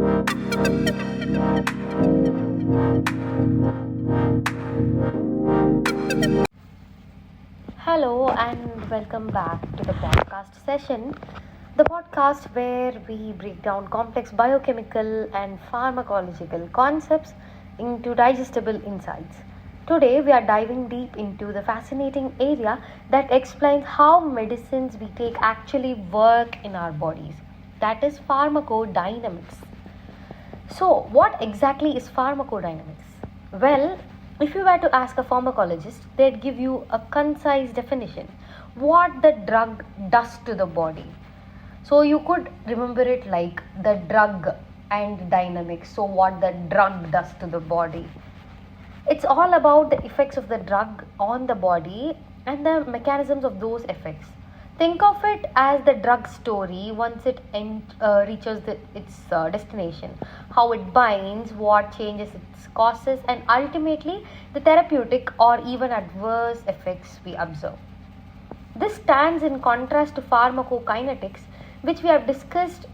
Hello and welcome back to the podcast session, the podcast where we break down complex biochemical and pharmacological concepts into digestible insights. Today, we are diving deep into the fascinating area that explains how medicines we take actually work in our bodies. That is pharmacodynamics. So, what exactly is pharmacodynamics? Well, if you were to ask a pharmacologist, they'd give you a concise definition what the drug does to the body. So, you could remember it like the drug and dynamics. So, what the drug does to the body. It's all about the effects of the drug on the body and the mechanisms of those effects. Think of it as the drug story once it reaches its destination, how it binds, what changes its causes, and ultimately the therapeutic or even adverse effects we observe. This stands in contrast to pharmacokinetics, which we have discussed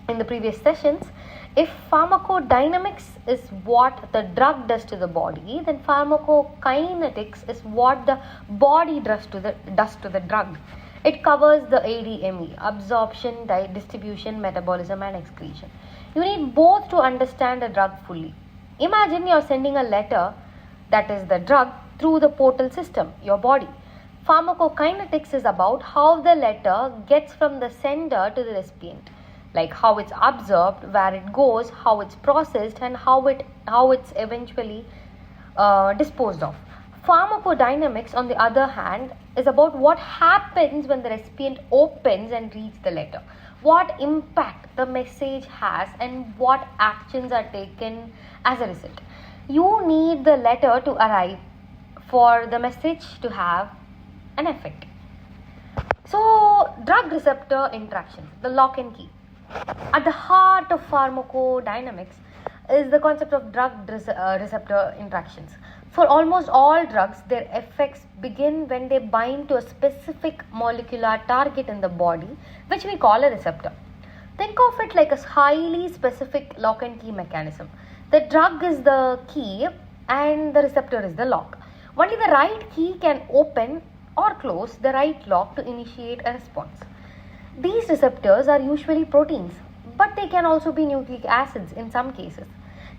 in the previous sessions. If pharmacodynamics is what the drug does to the body, then pharmacokinetics is what the body does to the drug. It covers the ADME, absorption, distribution, metabolism, and excretion. You need both to understand the drug fully. Imagine you're sending a letter, that is the drug, through the portal system, your body. Pharmacokinetics is about how the letter gets from the sender to the recipient, like how it's absorbed, where it goes, how it's processed, and how it's eventually disposed of. Pharmacodynamics, on the other hand, is about what happens when the recipient opens and reads the letter, what impact the message has, and what actions are taken as a result. You need the letter to arrive for the message to have an effect. So, drug receptor interactions, the lock and key. At the heart of pharmacodynamics is the concept of drug receptor interactions. For almost all drugs, their effects begin when they bind to a specific molecular target in the body, which we call a receptor. Think of it like a highly specific lock and key mechanism. The drug is the key and the receptor is the lock. Only the right key can open or close the right lock to initiate a response. These receptors are usually proteins, but they can also be nucleic acids in some cases.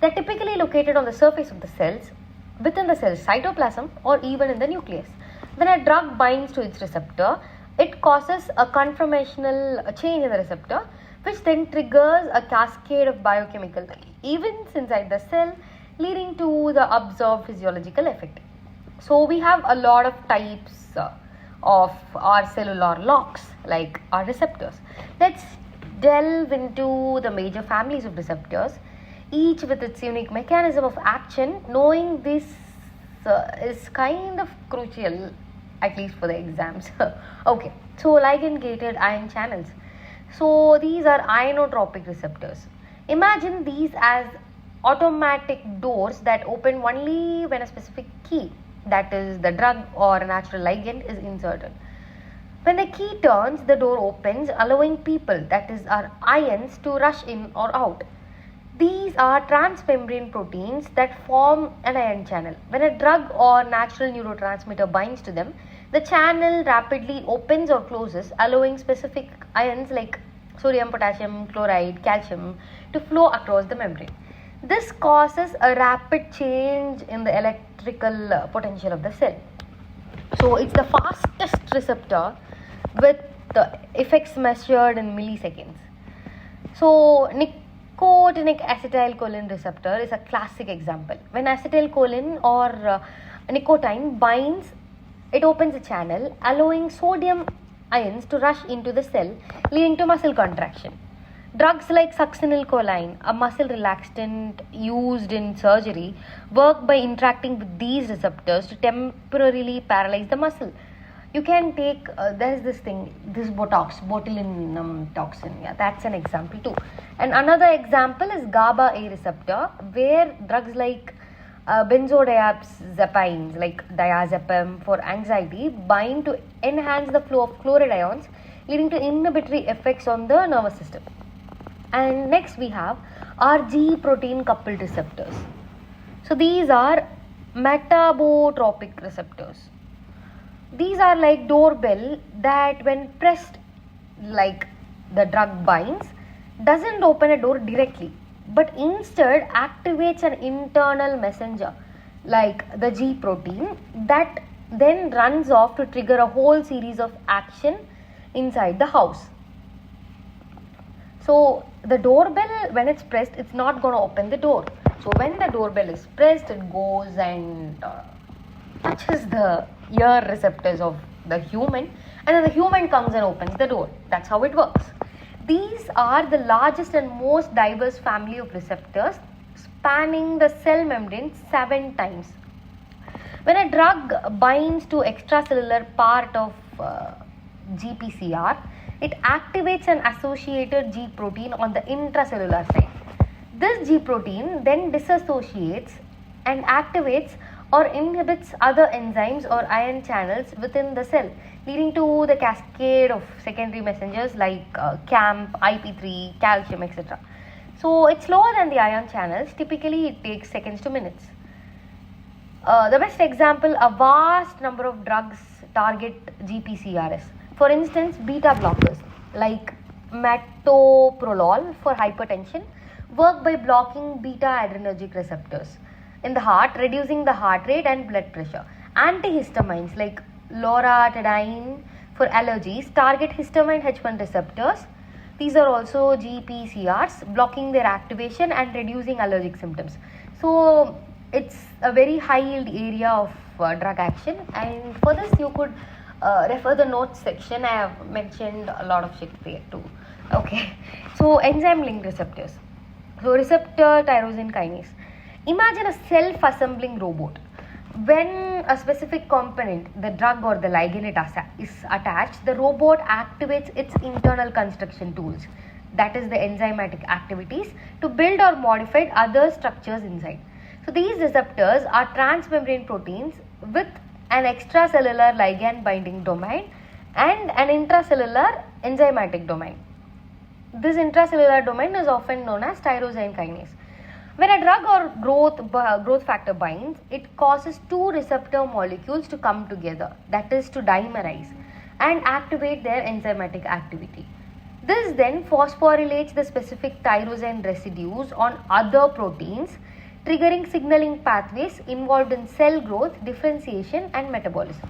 They are typically located on the surface of the cells, within the cell's cytoplasm, or even in the nucleus. When a drug binds to its receptor, it causes a conformational change in the receptor, which then triggers a cascade of biochemical events inside the cell, leading to the observed physiological effect. So, we have a lot of types of our cellular locks, like our receptors. Let's delve into the major families of receptors, each with its unique mechanism of action. Knowing this is kind of crucial, at least for the exams. Okay, so ligand-gated ion channels. So these are ionotropic receptors. Imagine these as automatic doors that open only when a specific key, that is the drug or a natural ligand, is inserted. When the key turns, the door opens, allowing people, that is our ions, to rush in or out. These are transmembrane proteins that form an ion channel. When a drug or natural neurotransmitter binds to them, the channel rapidly opens or closes, allowing specific ions like sodium, potassium, chloride, calcium to flow across the membrane. This causes a rapid change in the electrical potential of the cell. So it's the fastest receptor with the effects measured in milliseconds. So nicotinic acetylcholine receptor is a classic example. When acetylcholine or nicotine binds, it opens a channel, allowing sodium ions to rush into the cell, leading to muscle contraction. Drugs like succinylcholine, a muscle relaxant used in surgery, work by interacting with these receptors to temporarily paralyze the muscle. You can take, there's this thing, this botulinum toxin. Yeah, that's an example too. And another example is GABA A receptor, where drugs like benzodiazepines like diazepam for anxiety bind to enhance the flow of chloride ions, leading to inhibitory effects on the nervous system. And next we have our G protein coupled receptors. So these are metabotropic receptors. These are like doorbell that when pressed, like the drug binds, doesn't open a door directly, but instead activates an internal messenger like the G protein that then runs off to trigger a whole series of action inside the house. So the doorbell, when it's pressed, it's not going to open the door. So when the doorbell is pressed, it goes and touches the ear receptors of the human, and then the human comes and opens the door. That's how it works. These are the largest and most diverse family of receptors, spanning the cell membrane 7 times. When a drug binds to extracellular part of GPCR, it activates an associated G protein on the intracellular side. This G protein then dissociates and activates or inhibits other enzymes or ion channels within the cell, leading to the cascade of secondary messengers like CAMP, IP3, calcium, etc. So it's slower than the ion channels. Typically, it takes seconds to minutes. The best example, a vast number of drugs target GPCRS. For instance, beta blockers like metoprolol for hypertension work by blocking beta adrenergic receptors in the heart, reducing the heart rate and blood pressure. Antihistamines like loratadine for allergies target histamine H1 receptors. These are also GPCRs, blocking their activation and reducing allergic symptoms. So it's a very high yield area of drug action, and for this you could refer the notes section. I have mentioned a lot of shit there too. Okay, so enzyme linked receptors. So receptor tyrosine kinase. Imagine a self-assembling robot. When a specific component, the drug or the ligand is attached, the robot activates its internal construction tools, that is the enzymatic activities, to build or modify other structures inside. So these receptors are transmembrane proteins with an extracellular ligand binding domain and an intracellular enzymatic domain. This intracellular domain is often known as tyrosine kinase. When a drug or growth factor binds, it causes 2 receptor molecules to come together, that is to dimerize, and activate their enzymatic activity. This then phosphorylates the specific tyrosine residues on other proteins, triggering signaling pathways involved in cell growth, differentiation and metabolism.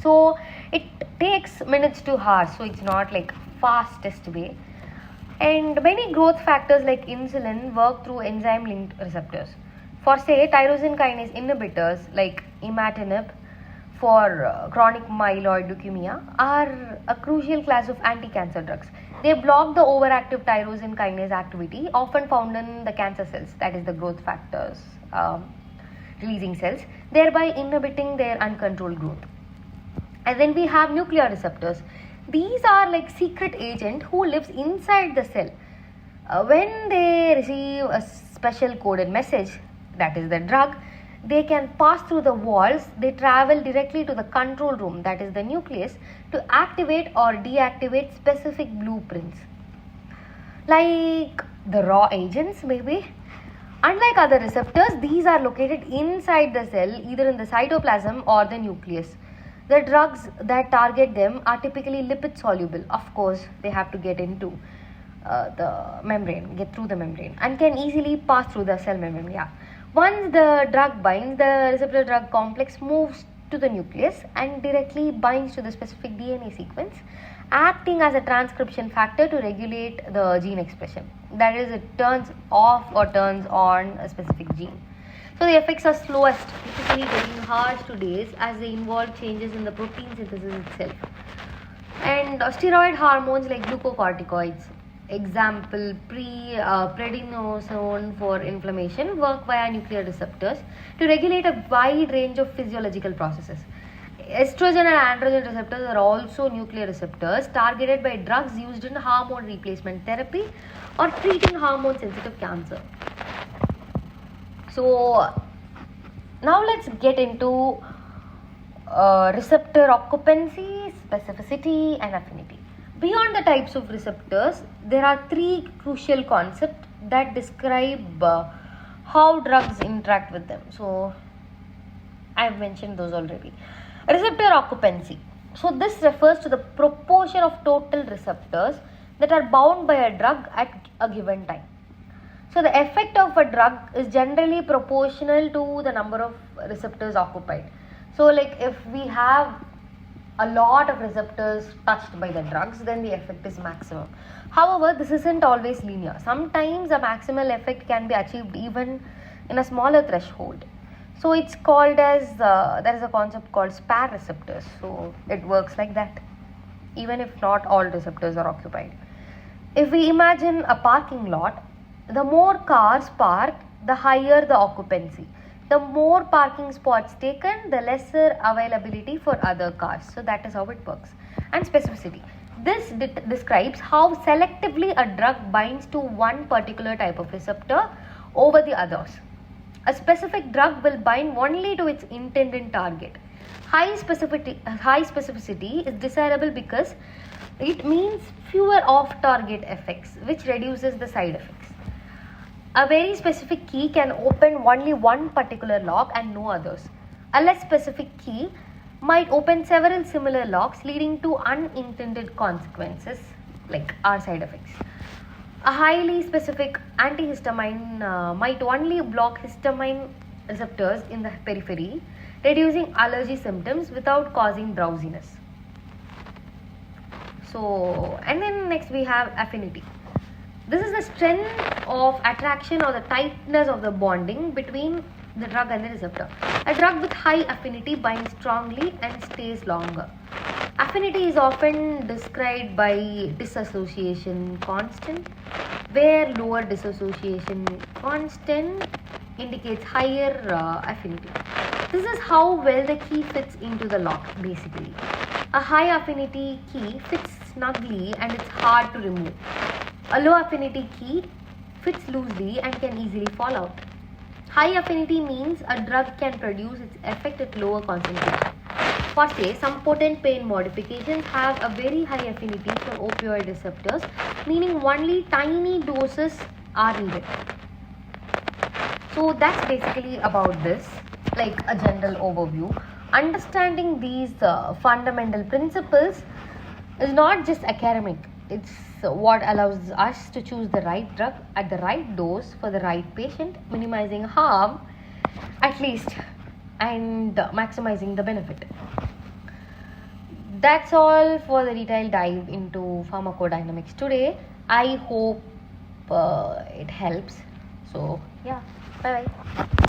So it takes minutes to hours, so it's not like fastest way. And many growth factors like insulin work through enzyme linked receptors. For say tyrosine kinase inhibitors like imatinib for chronic myeloid leukemia are a crucial class of anti-cancer drugs. They block the overactive tyrosine kinase activity often found in the cancer cells, that is the growth factors releasing cells, thereby inhibiting their uncontrolled growth. And then we have nuclear receptors. These are like secret agent who lives inside the cell. When they receive a special coded message, that is the drug, they can pass through the walls. They travel directly to the control room, that is the nucleus, to activate or deactivate specific blueprints. Like the raw agents maybe. Unlike other receptors, these are located inside the cell, either in the cytoplasm or the nucleus. The drugs that target them are typically lipid soluble. Of course, they have to get into the membrane, get through the membrane, and can easily pass through the cell membrane. Yeah. Once the drug binds, the receptor drug complex moves to the nucleus and directly binds to the specific DNA sequence, acting as a transcription factor to regulate the gene expression. That is, it turns off or turns on a specific gene. So the effects are slowest, typically taking hours to days, as they involve changes in the protein synthesis itself. And steroid hormones like glucocorticoids, example prednisone for inflammation, work via nuclear receptors to regulate a wide range of physiological processes. Estrogen and androgen receptors are also nuclear receptors targeted by drugs used in hormone replacement therapy or treating hormone sensitive cancer. So now let's get into receptor occupancy, specificity and affinity. Beyond the types of receptors, there are three crucial concepts that describe how drugs interact with them. So, I've mentioned those already. Receptor occupancy. So, this refers to the proportion of total receptors that are bound by a drug at a given time. So, the effect of a drug is generally proportional to the number of receptors occupied. So, like if we have a lot of receptors touched by the drugs, then the effect is maximum. However, this isn't always linear. Sometimes a maximal effect can be achieved even in a smaller threshold. So it's called as, there is a concept called spare receptors. So it works like that, even if not all receptors are occupied. If we imagine a parking lot, the more cars parked, the higher the occupancy. The more parking spots taken, the lesser availability for other cars. So that is how it works. And specificity. This describes how selectively a drug binds to one particular type of receptor over the others. A specific drug will bind only to its intended target. High specificity is desirable because it means fewer off-target effects, which reduces the side effects. A very specific key can open only one particular lock and no others. A less specific key might open several similar locks, leading to unintended consequences like our side effects. A highly specific antihistamine might only block histamine receptors in the periphery, reducing allergy symptoms without causing drowsiness. So, and then next we have affinity. This is the strength of attraction or the tightness of the bonding between the drug and the receptor. A drug with high affinity binds strongly and stays longer. Affinity is often described by dissociation constant, where lower dissociation constant indicates higher affinity. This is how well the key fits into the lock, basically. A high affinity key fits snugly and it's hard to remove. A low affinity key fits loosely and can easily fall out. High affinity means a drug can produce its effect at lower concentration. For say, some potent pain modifications have a very high affinity for opioid receptors, meaning only tiny doses are needed. So that's basically about this, like a general overview. Understanding these fundamental principles is not just academic. It's what allows us to choose the right drug at the right dose for the right patient, minimizing harm at least and maximizing the benefit. That's all for the detailed dive into pharmacodynamics today. I hope it helps. So, yeah, bye bye.